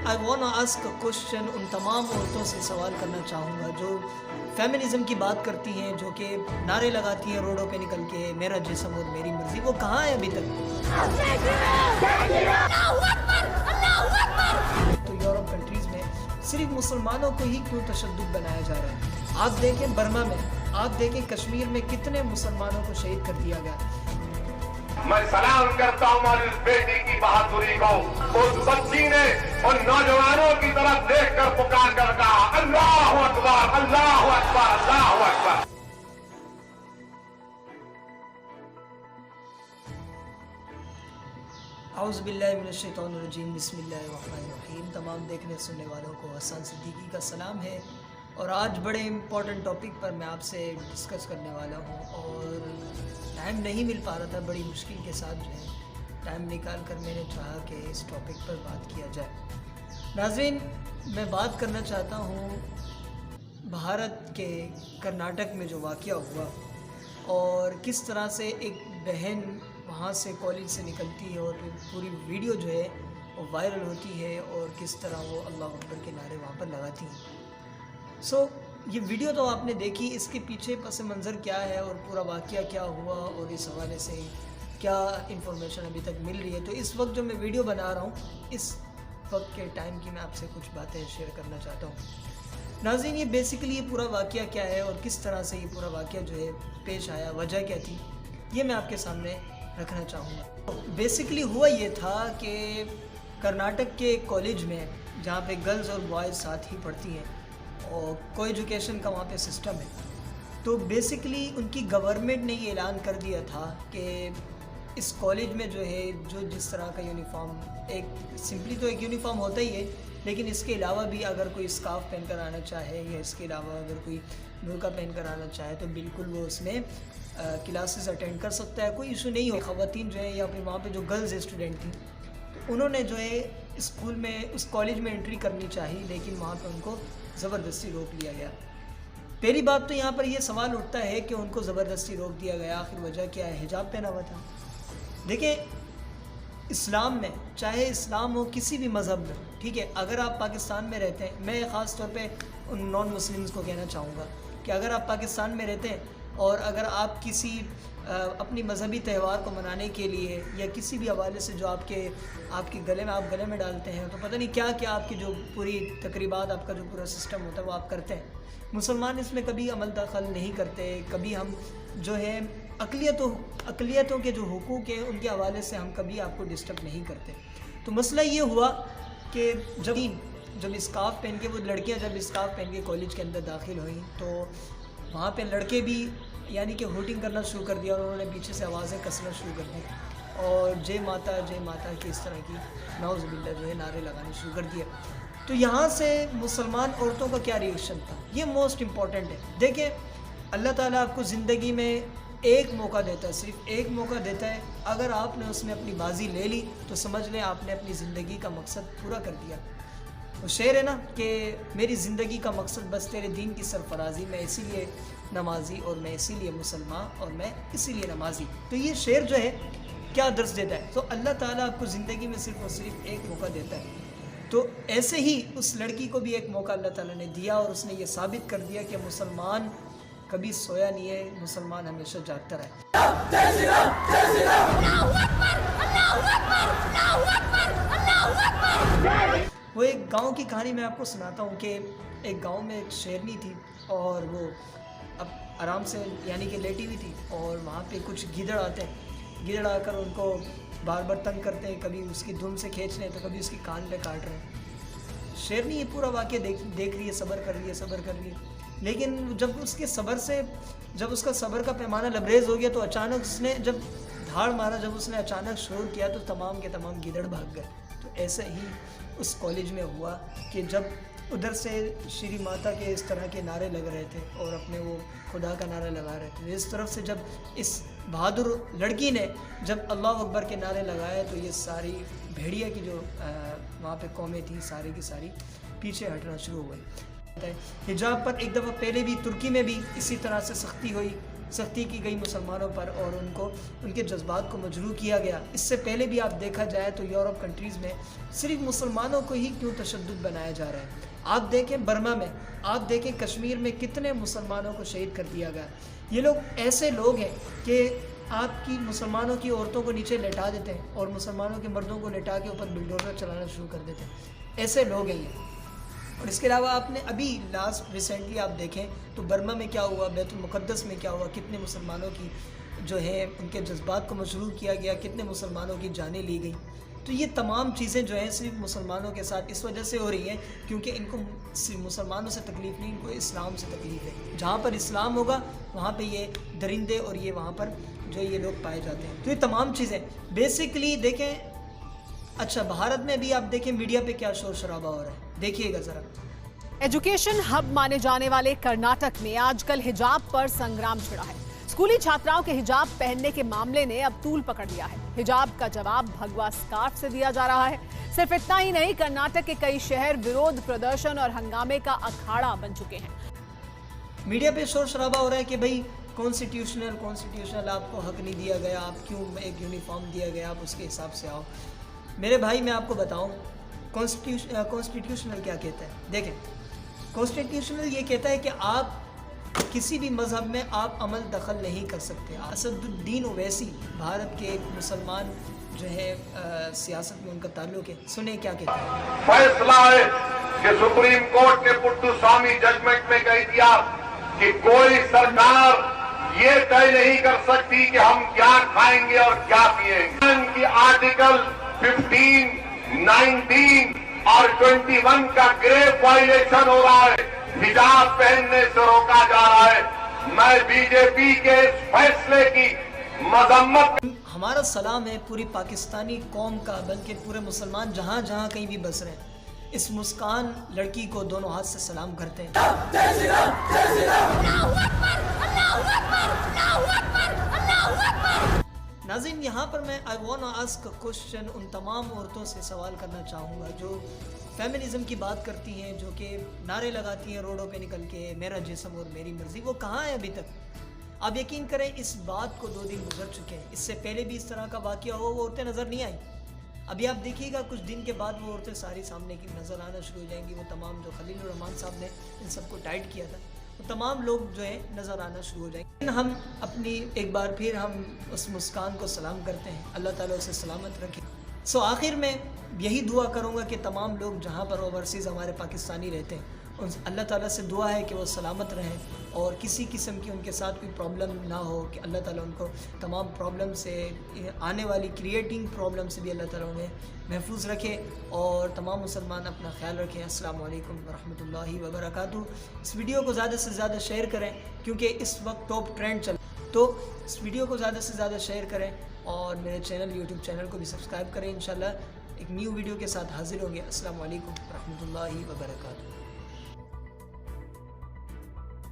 I want to ask a question ان تمام عورتوں سے سوال کرنا چاہوں گا جو فیمنزم کی بات کرتی ہیں، جو کہ نعرے لگاتی ہیں روڈوں پہ نکل کے میرا جسم اور میری مرضی، وہ کہاں ہے ابھی تک؟ تو یورپ کنٹریز میں صرف مسلمانوں کو ہی کیوں تشدد بنایا جا رہا ہے؟ آپ دیکھیں برما میں، آپ دیکھیں کشمیر میں کتنے مسلمانوں کو شہید کر دیا گیا۔ میں سلام کرتا ہوں اور اس بیٹی کی بہادری کو، اس بچی نے ان نوجوانوں کی طرف دیکھ کر پکار کر کہا اللہ اکبر اللہ اکبر اللہ اکبر۔ اعوذ باللہ من الشیطان الرجیم، بسم اللہ الرحمن الرحیم۔ تمام دیکھنے سننے والوں کو حسن صدیقی کا سلام ہے، اور آج بڑے امپورٹنٹ ٹاپک پر میں آپ سے ڈسکس کرنے والا ہوں، اور ٹائم نہیں مل پا رہا تھا، بڑی مشکل کے ساتھ جو ہے ٹائم نکال کر میں نے چاہا کہ اس ٹاپک پر بات کیا جائے۔ ناظرین، میں بات کرنا چاہتا ہوں بھارت کے کرناٹک میں جو واقعہ ہوا، اور کس طرح سے ایک بہن وہاں سے کالج سے نکلتی ہے اور پھر پوری ویڈیو جو ہے وہ وائرل ہوتی ہے، اور کس طرح وہ اللہ اکبر کے نعرے وہاں پر لگاتی ہیں۔ یہ ویڈیو تو آپ نے دیکھی، اس کے پیچھے پس منظر کیا ہے اور پورا واقعہ کیا ہوا اور اس حوالے سے کیا انفارمیشن ابھی تک مل رہی ہے، تو اس وقت جو میں ویڈیو بنا رہا ہوں اس وقت کے ٹائم کی میں آپ سے کچھ باتیں شیئر کرنا چاہتا ہوں۔ ناظرین، یہ بیسیکلی یہ پورا واقعہ کیا ہے اور کس طرح سے یہ پورا واقعہ جو ہے پیش آیا، وجہ کیا تھی، یہ میں آپ کے سامنے رکھنا چاہوں گا۔ بیسیکلی ہوا یہ تھا کہ کرناٹک کے کالج میں جہاں پہ گرلز اور بوائز ساتھ ہی پڑھتی ہیں اور کو ایجوکیشن کا وہاں پہ سسٹم ہے، تو بیسیکلی ان کی گورنمنٹ نے یہ اعلان کر دیا تھا کہ اس کالج میں جو ہے جو جس طرح کا یونیفارم، ایک سمپلی تو ایک یونیفارم ہوتا ہی ہے، لیکن اس کے علاوہ بھی اگر کوئی اسکارف پہن کر آنا چاہے یا اس کے علاوہ اگر کوئی برقع پہن کر آنا چاہے تو بالکل وہ اس میں کلاسز اٹینڈ کر سکتا ہے، کوئی ایشو نہیں ہو۔ خواتین جو ہے یا پھر وہاں پہ جو گرلز اسٹوڈنٹ تھیں تو انہوں نے جو ہے اسکول میں اس کالج میں انٹری کرنی چاہی، لیکن وہاں پہ ان کو زبردستی روک لیا گیا۔ پہلی بات تو یہاں پر یہ سوال اٹھتا ہے کہ ان کو زبردستی روک دیا گیا، آخر وجہ کیا ہے؟ حجاب پہنا ہوا تھا۔ دیکھیں، اسلام میں، چاہے اسلام ہو کسی بھی مذہب میں، ٹھیک ہے، اگر آپ پاکستان میں رہتے ہیں، میں خاص طور پہ ان نان مسلمز کو کہنا چاہوں گا کہ اگر آپ پاکستان میں رہتے ہیں اور اگر آپ کسی اپنی مذہبی تہوار کو منانے کے لیے یا کسی بھی حوالے سے جو آپ کے گلے میں، آپ گلے میں ڈالتے ہیں، تو پتہ نہیں کیا کیا آپ کی جو پوری تقریبات، آپ کا جو پورا سسٹم ہوتا ہے وہ آپ کرتے ہیں۔ مسلمان اس میں کبھی عمل دخل نہیں کرتے، کبھی ہم جو ہے اقلیتوں کے جو حقوق ہیں ان کے حوالے سے ہم کبھی آپ کو ڈسٹرب نہیں کرتے۔ تو مسئلہ یہ ہوا کہ جب اسکارف پہن کے وہ لڑکیاں جب اسکارف پہن کے کالج کے اندر داخل ہوئیں تو وہاں پہ لڑکے بھی یعنی کہ ہوٹنگ کرنا شروع کر دیا، اور انہوں نے پیچھے سے آوازیں کسنا شروع کر دی اور جے ماتا کی اس طرح کی نعوذ باللہ جو ہے نعرے لگانے شروع کر دیا۔ تو یہاں سے مسلمان عورتوں کا کیا ریئیکشن تھا، یہ موسٹ امپورٹنٹ ہے۔ دیکھیں، اللہ تعالیٰ آپ کو زندگی میں ایک موقع دیتا ہے، صرف ایک موقع دیتا ہے، اگر آپ نے اس میں اپنی بازی لے لی تو سمجھ لیں آپ نے اپنی زندگی کا مقصد پورا کر دیا۔ وہ شعر ہے نا کہ میری زندگی کا مقصد بس تیرے دین کی سرفرازی، میں اسی لیے نمازی اور میں اسی لیے مسلمان اور میں اسی لیے نمازی۔ تو یہ شعر جو ہے کیا درس دیتا ہے؟ تو اللہ تعالیٰ آپ کو زندگی میں صرف اور صرف ایک موقع دیتا ہے، تو ایسے ہی اس لڑکی کو بھی ایک موقع اللہ تعالیٰ نے دیا، اور اس نے یہ ثابت کر دیا کہ مسلمان کبھی سویا نہیں ہے، مسلمان ہمیشہ جاگتا رہا ہے۔ وہ ایک گاؤں کی کہانی میں آپ کو سناتا ہوں کہ ایک گاؤں میں ایک شیرنی تھی، اور وہ اب آرام سے یعنی کہ لیٹی ہوئی تھی، اور وہاں پہ کچھ گیدڑ آتے ہیں، گیدڑ آ کر ان کو بار بار تنگ کرتے ہیں، کبھی اس کی دھن سے کھینچ رہے ہیں تو کبھی اس کی کان پہ کاٹ رہے ہیں۔ شیرنی یہ پورا واقعہ دیکھ رہی ہے، صبر کر رہی ہے، لیکن جب اس کا صبر کا پیمانہ لبریز ہو گیا تو اچانک اس نے جب دھاڑ مارا، جب اس نے اچانک شور کیا تو تمام کے تمام گیدڑ بھاگ گئے۔ تو ایسا ہی اس کالج میں ہوا کہ جب ادھر سے شری ماتا کے اس طرح کے نعرے لگ رہے تھے اور اپنے وہ خدا کا نعرہ لگا رہے تھے، اس طرف سے جب اس بہادر لڑکی نے جب اللہ اکبر کے نعرے لگائے تو یہ ساری بھیڑیا کی جو وہاں پہ قومیں تھیں ساری کی ساری پیچھے ہٹنا شروع ہو گئی۔ حجاب پر ایک دفعہ پہلے بھی ترکی میں بھی اسی طرح سے سختی ہوئی، سختی کی گئی مسلمانوں پر اور ان کو ان کے جذبات کو مجروح کیا گیا. اس سے پہلے بھی آپ دیکھا جائے تو یورپ کنٹریز میں صرف مسلمانوں کو ہی کیوں تشدد بنایا جا رہا ہے. آپ دیکھیں برما میں, آپ دیکھیں کشمیر میں کتنے مسلمانوں کو شہید کر دیا گیا. یہ لوگ ایسے لوگ ہیں کہ آپ کی مسلمانوں کی عورتوں کو نیچے لٹا دیتے ہیں اور مسلمانوں کے مردوں کو لٹا کے اوپر بلڈوزر چلانا شروع کر دیتے ہیں. ایسے لوگ ہیں یہ. اور اس کے علاوہ آپ نے ابھی لاسٹ ریسنٹلی آپ دیکھیں تو برما میں کیا ہوا, بیت المقدس میں کیا ہوا, کتنے مسلمانوں کی جو ہے ان کے جذبات کو مجروح کیا گیا, کتنے مسلمانوں کی جانیں لی گئی. تو یہ تمام چیزیں جو ہیں صرف مسلمانوں کے ساتھ اس وجہ سے ہو رہی ہیں کیونکہ ان کو صرف مسلمانوں سے تکلیف نہیں, ان کو اسلام سے تکلیف ہے. جہاں پر اسلام ہوگا وہاں پہ یہ درندے اور یہ وہاں پر جو یہ لوگ پائے جاتے ہیں. تو یہ تمام چیزیں بیسکلی دیکھیں. اچھا بھارت میں بھی آپ دیکھیں میڈیا پہ کیا شور شرابہ ہو رہا ہے, دیکھیے گا ذرا. ایجوکیشن ہب مانے جانے والے کرناٹک میں آج کل حجاب پر سنگرام چھڑا ہے. اسکولی چھاتراؤں کے حجاب پہننے کے معاملے نے اب طول پکڑ لیا ہے. حجاب کا جواب بھگوا سکارف سے دیا جا رہا ہے. صرف اتنا ہی نہیں, کرناٹک کے کئی شہر ورودھ پردرشن اور ہنگامے کا اکھاڑا بن چکے ہیں. میڈیا پہ شور شرابہ ہو رہا ہے کہ بھئی کانسٹیٹیوشنل آپ کو حق نہیں دیا گیا, آپ کیوں ایک یونیفارم دیا گیا, آپ اس کے حساب سے آؤ. میرے بھائی میں آپ کو بتاؤں کانسٹیٹیوشنل کیا کہتا ہے. دیکھیں کانسٹیٹیوشنل یہ کہتا ہے کہ آپ کسی بھی مذہب میں آپ عمل دخل نہیں کر سکتے. اسد الدین اویسی بھارت کے ایک مسلمان جو ہے سیاست میں ان کا تعلق ہے, سنیں کیا کہتے ہیں. فیصلہ ہے کہ سپریم کورٹ نے پٹو سوامی ججمنٹ میں کہہ دیا کہ کوئی سرکار یہ طے نہیں کر سکتی کہ ہم کیا کھائیں گے اور کیا پیئیں گے. ان کی آرٹیکل 15, 19 اور 21 کا گریو وائلیشن ہو رہا ہے. حجاب پہننے سے روکا جا رہا ہے. میں بی جے پی کے اس فیصلے کی مذمت. ہمارا سلام ہے پوری پاکستانی قوم کا, بلکہ پورے مسلمان جہاں جہاں کہیں بھی بس رہے ہیں, اس مسکان لڑکی کو دونوں ہاتھ سے سلام کرتے ہیں. ناظرین یہاں پر میں I wanna ask a question ان تمام عورتوں سے سوال کرنا چاہوں گا جو فیمنزم کی بات کرتی ہیں, جو کہ نعرے لگاتی ہیں روڈوں پہ نکل کے میرا جسم اور میری مرضی. وہ کہاں ہے ابھی تک؟ آپ یقین کریں اس بات کو 2 دن گزر چکے ہیں. اس سے پہلے بھی اس طرح کا واقعہ ہوا, وہ عورتیں نظر نہیں آئیں. ابھی آپ دیکھیے گا کچھ دن کے بعد وہ عورتیں ساری سامنے کی نظر آنا شروع ہو جائیں گی. وہ تمام جو خلیل الرحمان صاحب نے ان سب کو ٹائٹ کیا تھا, وہ تمام لوگ جو ہے نظر آنا شروع ہو جائیں گے. ہم اپنی ایک بار پھر ہم اس مسکان کو سلام کرتے ہیں, اللہ تعالیٰ اسے سلامت رکھے. آخر میں یہی دعا کروں گا کہ تمام لوگ جہاں پر اوورسیز ہمارے پاکستانی رہتے ہیں ان اللہ تعالیٰ سے دعا ہے کہ وہ سلامت رہیں اور کسی قسم کی ان کے ساتھ کوئی پرابلم نہ ہو, کہ اللہ تعالیٰ ان کو تمام پرابلم سے, آنے والی کریٹنگ پرابلم سے بھی اللہ تعالیٰ انہیں محفوظ رکھے. اور تمام مسلمان اپنا خیال رکھیں. السلام علیکم ورحمۃ اللہ وبرکاتہ. اس ویڈیو کو زیادہ سے زیادہ شیئر کریں کیونکہ اس وقت ٹاپ ٹرینڈ چل, تو اس ویڈیو کو زیادہ سے زیادہ شیئر کریں اور میرے چینل یوٹیوب چینل کو بھی سبسکرائب کریں. انشاءاللہ ایک نیو ویڈیو کے ساتھ حاضر ہوں گے. السلام علیکم ورحمۃ اللہ وبرکاتہ.